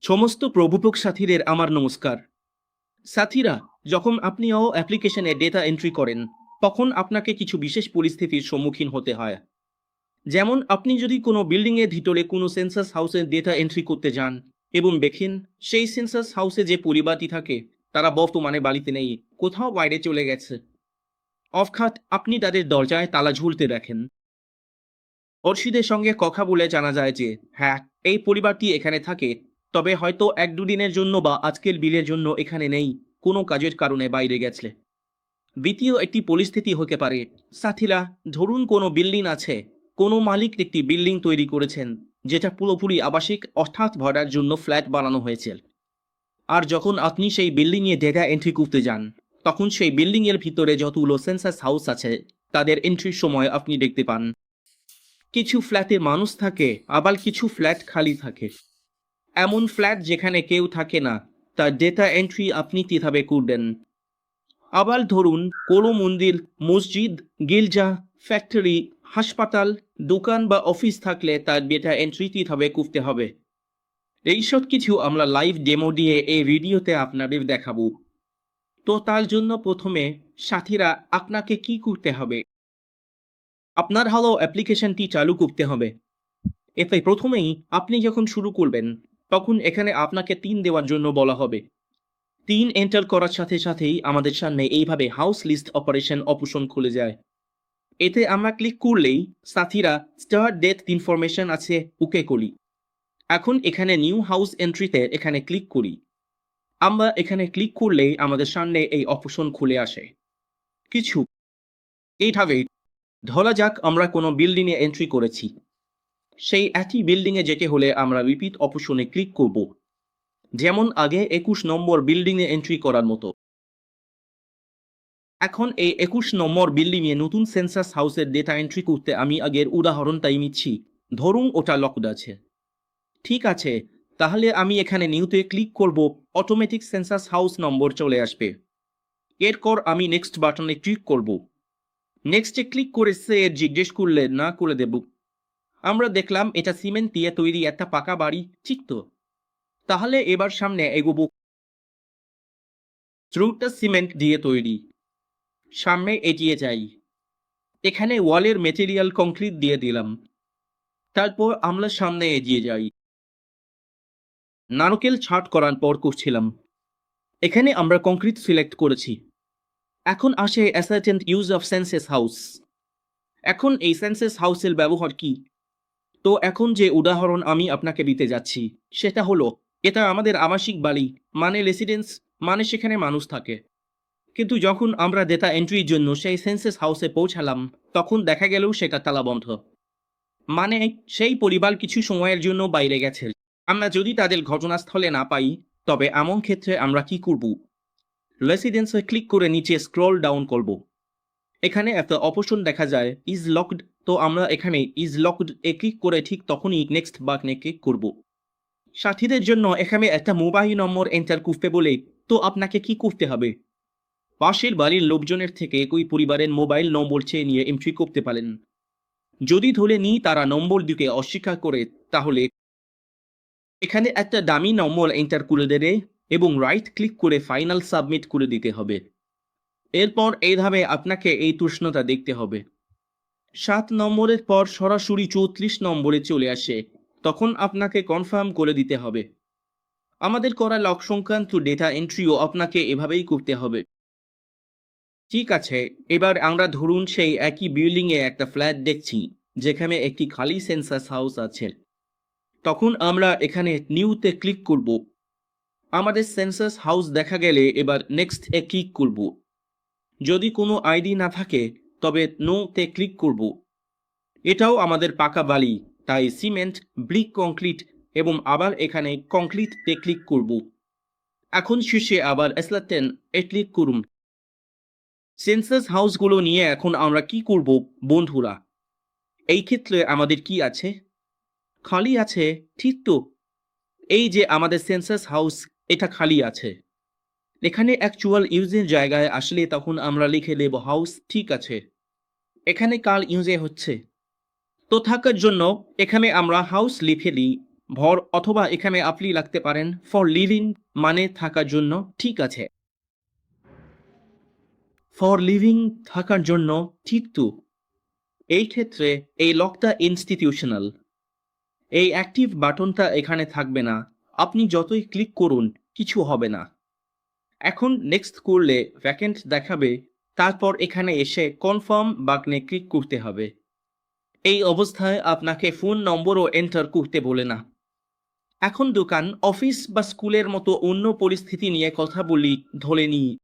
সমস্ত প্রভুপক সাথীদের আমার নমস্কার। সাথীরা, যখন আপনিও অ্যাপ্লিকেশনে ডেটা এন্ট্রি করেন, তখন আপনাকে কিছু বিশেষ পরিস্থিতির সম্মুখীন হতে হয়। যেমন আপনি যদি কোনো বিল্ডিংয়ের ভিতরে কোনো সেন্সাস হাউসের ডেটা এন্ট্রি করতে যান এবং দেখেন সেই সেন্সাস হাউসে যে পরিবারটি থাকে তারা বর্তমানে বাড়িতে নেই, কোথাও বাইরে চলে গেছে। অর্থাৎ আপনি তাদের দরজায় তালা ঝুলতে দেখেন। অর্শিদের সঙ্গে কথা বলে জানা যায় যে হ্যাঁ, এই পরিবারটি এখানে থাকে, তবে হয়তো এক দুদিনের জন্য বা আজকের বিলের জন্য এখানে নেই, কোনো কাজের কারণে বাইরে গেছে। দ্বিতীয় একটি পরিস্থিতি হতে পারে, সাথীরা, ধরুন কোনো বিল্ডিং আছে, কোনো মালিক একটি বিল্ডিং তৈরি করেছেন যেটা পুরোপুরি আবাসিক অর্থাৎ ভাড়ার জন্য ফ্ল্যাট বানানো হয়েছে। আর যখন আপনি সেই বিল্ডিংয়ে ডেটা এন্ট্রি করতে যান, তখন সেই বিল্ডিংয়ের ভিতরে যতগুলো সেন্সাস হাউস আছে তাদের এন্ট্রির সময় আপনি দেখতে পান কিছু ফ্ল্যাটে মানুষ থাকে, আবার কিছু ফ্ল্যাট খালি থাকে। এমন ফ্ল্যাট যেখানে কেউ থাকে না, তার ডেটা এন্ট্রি আপনি কিভাবে করবেন? আবার ধরুন কোনো মন্দির, মসজিদ, গির্জা, ফ্যাক্টরি, হাসপাতাল, দোকান বা অফিস থাকলে তার ডেটা এন্ট্রি কিভাবে করতে হবে। এইসব কিছু আমরা লাইভ ডেমো দিয়ে এই ভিডিওতে আপনাদের দেখাবো। তো তার জন্য প্রথমে সাথীরা আপনাকে কি করতে হবে? আপনার হলো অ্যাপ্লিকেশনটি চালু করতে হবে। এতে প্রথমেই আপনি যখন শুরু করবেন, তখন এখানে আপনাকে ৩ দেওয়ার জন্য বলা হবে। ৩ এন্টার করার সাথে সাথেই আমাদের সামনে এইভাবে হাউস লিস্ট অপারেশন অপশন খুলে যায়। এতে আমরা ক্লিক করলেই সাথীরা স্টার্ট ডেট ইনফরমেশন আছে, ওকে করি। এখন এখানে নিউ হাউস এন্ট্রিতে এখানে ক্লিক করি। আমরা এখানে ক্লিক করলেই আমাদের সামনে এই অপশন খুলে আসে। কিছু এইভাবে ধরা যাক আমরা কোনো বিল্ডিংয়ে এন্ট্রি করেছি। সেই একই বিল্ডিংয়ে যেতে হলে আমরা রিপিট অপশনে ক্লিক করব, যেমন আগে ২১ নম্বর বিল্ডিংয়ে এন্ট্রি করার মতো। এখন এই ২১ নম্বর বিল্ডিংয়ে নতুন সেন্সাস হাউসের ডেটা এন্ট্রি করতে আমি আগের উদাহরণটাই নিচ্ছি। ধরুন ওটা লকড আছে। ঠিক আছে, তাহলে আমি এখানে নিউতে ক্লিক করব, অটোমেটিক সেন্সাস হাউস নম্বর চলে আসবে। এরপর আমি নেক্সট বাটনে ক্লিক করব। নেক্সটে ক্লিক করে সে জিজ্ঞেস করলে না করে দেব। আমরা দেখলাম এটা সিমেন্ট দিয়ে তৈরি একটা পাকা বাড়ি, ঠিক তো? তাহলে এবার সামনে এগোবো। রুটটা সিমেন্ট দিয়ে তৈরি। সামনে এগিয়ে যাই। এখানে ওয়ালের মেটেরিয়াল কংক্রিট দিয়ে দিলাম। তারপর আমরা সামনে এগিয়ে যাই। নারকেল ছাট করার পর করছিলাম। এখানে আমরা কংক্রিট সিলেক্ট করেছি। এখন আসে অ্যাসার্টেন্ট ইউজ অফ সেন্সাস হাউস। এখন এই সেন্সাস হাউসের ব্যবহার কি? তো এখন যে উদাহরণ আমি আপনাকে দিতে যাচ্ছি সেটা হলো, এটা আমাদের আবাসিক বাড়ি, মানে রেসিডেন্স, মানে সেখানে মানুষ থাকে। কিন্তু যখন আমরা ডেটা এন্ট্রির জন্য সেই সেন্সাস হাউসে পৌঁছালাম, তখন দেখা গেল সেটা তালাবন্ধ। মানে সেই পরিবার কিছু সময়ের জন্য বাইরে গেছে। আমরা যদি তাদের ঘটনাস্থলে না পাই, তবে এমন ক্ষেত্রে আমরা কি করব? রেসিডেন্সে ক্লিক করে নিচে স্ক্রল ডাউন করব। এখানে একটা অপশন দেখা যায় ইজ লকড। তো আমরা এখানে ইজ লকড এ ক্লিক করে ঠিক তখনই নেক্সট বাটনে ক্লিক করব। সাথীদের জন্য এখানে একটা মোবাইল নম্বর এন্টার করতে বলে, তো আপনাকে কি করতে হবে? পাশের বাড়ির লোকজনের থেকে একই পরিবারের মোবাইল নম্বর চেয়ে নিয়ে এন্ট্রি করতে পারেন। যদি ধরে নিই তারা নম্বর দিকে অস্বীকার করে, তাহলে এখানে একটা দামি নম্বর এন্টার করে দেবে এবং রাইট ক্লিক করে ফাইনাল সাবমিট করে দিতে হবে। এরপর এইভাবে আপনাকে এই প্রশ্নটা দেখতে হবে। ৭ নম্বরের পর সরাসরি ৩৪ নম্বরে চলে আসে, তখন আপনাকে কনফার্ম করে দিতে হবে। আমাদের করা লক সংক্রান্ত ডেটা এন্ট্রিও আপনাকে এভাবেই করতে হবে। ঠিক আছে, এবার আমরা ধরুন সেই একই বিল্ডিংয়ে একটা ফ্ল্যাট দেখছি যেখানে একটি খালি সেন্সাস হাউস আছে। তখন আমরা এখানে নিউতে ক্লিক করব। আমাদের সেন্সাস হাউস দেখা গেলে এবার নেক্সট এ ক্লিক করব। যদি কোনো আইডি না থাকে তবে নোতে ক্লিক করব। এটাও আমাদের পাকা বালি, তাই সিমেন্ট, ব্রিক কংক্রিট এবং আবার এখানে কংক্রিটে ক্লিক করব। এখন শেষে আবার এসলাটেন এ ক্লিক করুন। সেন্সাস হাউসগুলো নিয়ে এখন আমরা কি করব বন্ধুরা? এই ক্ষেত্রে আমাদের কি আছে? খালি আছে, ঠিক তো? এই যে আমাদের সেন্সাস হাউস, এটা খালি আছে। এখানে অ্যাকচুয়াল ইউজের জায়গায় আসলে তখন আমরা লিখে দেব হাউস, ঠিক আছে। এখানে কাল ইউজে হচ্ছে, তো থাকার জন্য এখানে আমরা হাউস লিখে দিই। ভর অথবা এখানে আপনি লাগতে পারেন ফর লিভিং মানে থাকার জন্য, ঠিক আছে। ফর লিভিং থাকার জন্য, ঠিক তো। এই ক্ষেত্রে এই লকটা ইনস্টিটিউশনাল। এই অ্যাক্টিভ বাটনটা এখানে থাকবে না, আপনি যতই ক্লিক করুন কিছু হবে না। এখন নেক্সট করলে ভ্যাকেন্ট দেখাবে, তারপর এখানে এসে কনফার্ম বাটনে ক্লিক করতে হবে। এই অবস্থায় আপনাকে ফোন নম্বরও এন্টার করতে বলে না। এখন দোকান, অফিস বা স্কুলের মতো অন্য পরিস্থিতি নিয়ে কথা বলি, ধরে নিই।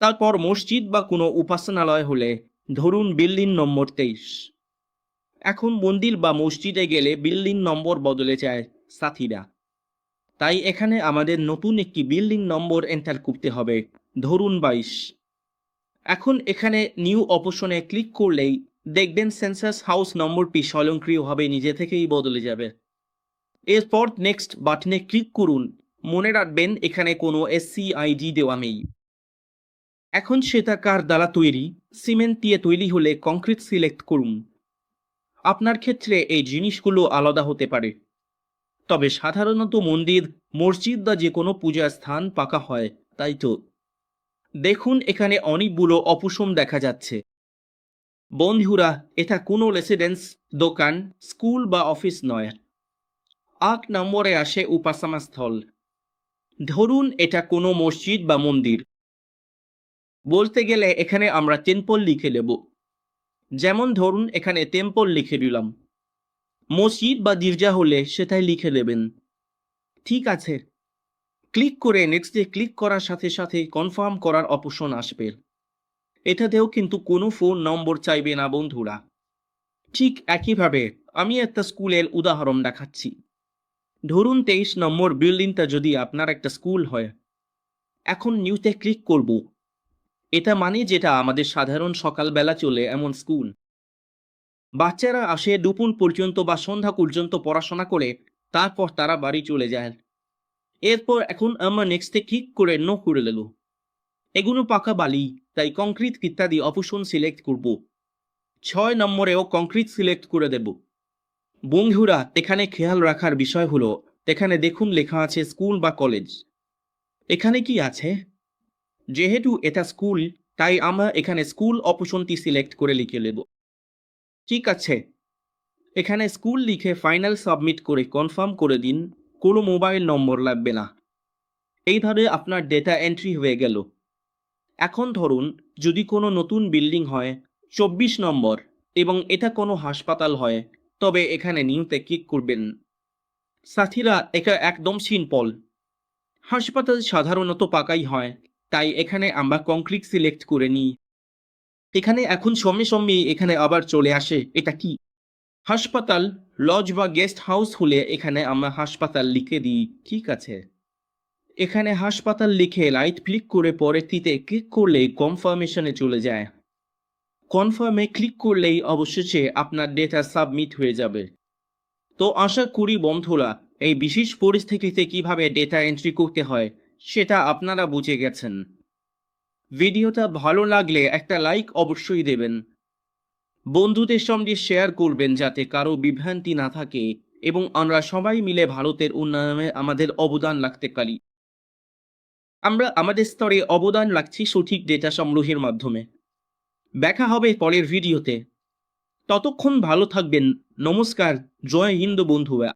তারপর মসজিদ বা কোনো উপাসনালয় হলে ধরুন বিল্ডিং নম্বর 23। এখন মন্দির বা মসজিদে গেলে বিল্ডিং নম্বর বদলে যায় সাথীরা। তাই এখানে আমাদের নতুন একটি বিল্ডিং নম্বর এন্টার করতে হবে, ধরুন 22। এখন এখানে নিউ অপশনে ক্লিক করলেই দেখবেন সেন্সাস হাউস নম্বরটি স্বয়ংক্রিয়ভাবে নিজে থেকেই বদলে যাবে। এরপর নেক্সট বাটনে ক্লিক করুন। মনে রাখবেন এখানে কোনো SCID দেওয়া নেই। এখন সেটা কার দ্বারা তৈরি? সিমেন্ট দিয়ে তৈরি হলে কংক্রিট সিলেক্ট করুন। আপনার ক্ষেত্রে এই জিনিসগুলো আলাদা হতে পারে, তবে সাধারণত মন্দির, মসজিদ বা যে কোনো পূজার স্থান পাকা হয়, তাই তো। দেখুন এখানে অনেকগুলো অপশন দেখা যাচ্ছে। বন্ধুরা, এটা কোনো রেসিডেন্স, দোকান, স্কুল বা অফিস নয়। 8 নম্বরে আসে উপাসনা স্থল। ধরুন এটা কোনো মসজিদ বা মন্দির। বলতে গেলে এখানে আমরা টেম্পল লিখে দেব। যেমন ধরুন এখানে টেম্পল লিখে দিলাম। মসজিদ বা গির্জা হলে সেটাই লিখে দেবেন। ঠিক আছে। ক্লিক করে নেক্সটে ক্লিক করার সাথে সাথে কনফার্ম করার অপশন আসবে। এটাতেও কিন্তু কোনো ফোন নম্বর চাইবে না বন্ধুরা। ঠিক একইভাবে আমি একটা স্কুলের উদাহরণ দেখাচ্ছি। ধরুন 23 নম্বর বিল্ডিংটা যদি আপনার একটা স্কুল হয়। এখন নিউতে ক্লিক করব। এটা মানে যেটা আমাদের সাধারণ সকালবেলা চলে এমন স্কুল। বাচ্চারা আসে দুপুর পর্যন্ত বা সন্ধ্যা পর্যন্ত পড়াশোনা করে, তারপর তারা বাড়ি চলে যায়। এরপর এখন আমরা নেক্সটে ক্লিক করে নো করে দিল। এগুলো পাকা বালি, তাই কংক্রিট ইত্যাদি অপশন সিলেক্ট করব। 6 নম্বরেও কংক্রিট সিলেক্ট করে দেব। বন্ধুরা, এখানে খেয়াল রাখার বিষয় হলো, এখানে দেখুন লেখা আছে স্কুল বা কলেজ। এখানে কি আছে? যেহেতু এটা স্কুল, তাই আমরা এখানে স্কুল অপশনটি সিলেক্ট করে লিখে নেব। ঠিক আছে। এখানে স্কুল লিখে ফাইনাল সাবমিট করে কনফার্ম করে দিন। কোনো মোবাইল নম্বর লাগবে না। এইভাবে আপনার ডেটা এন্ট্রি হয়ে গেল। এখন ধরুন যদি কোনো নতুন বিল্ডিং হয় 24 নম্বর এবং এটা কোনো হাসপাতাল হয়, তবে এখানে নিউতে ক্লিক করবেন। সাথীরা, এটা একদম সিম্পল। হাসপাতাল সাধারণত পাকাই হয়, তাই এখানে আমরা কংক্রিট সিলেক্ট করে নিই। এখানে এখন সঙ্গে সঙ্গে এখানে আবার চলে আসে এটা কি? হাসপাতাল, লজ বা গেস্ট হাউস হলে এখানে আমরা হাসপাতাল লিখে দিই। ঠিক আছে। এখানে হাসপাতাল লিখে রাইট ক্লিক করে পরেরটিতে ক্লিক করলেই কনফার্মেশনে চলে যায়। কনফার্মে ক্লিক করলেই অবশেষে আপনার ডেটা সাবমিট হয়ে যাবে। তো আশা করি বন্ধুরা, এই বিশেষ পরিস্থিতিতে কিভাবে ডেটা এন্ট্রি করতে হয় সেটা আপনারা বুঝে গেছেন। ভিডিওটা ভালো লাগলে একটা লাইক অবশ্যই দেবেন। বন্ধুদের সঙ্গে শেয়ার করবেন যাতে কারো বিভ্রান্তি না থাকে এবং আমরা সবাই মিলে ভারতের উন্নয়নে আমাদের অবদান রাখতে পারি। আমরা আমাদের স্তরে অবদান রাখছি সঠিক ডেটা সংগ্রহের মাধ্যমে। দেখা হবে পরের ভিডিওতে। ততক্ষণ ভালো থাকবেন। নমস্কার। জয় হিন্দ বন্ধুরা।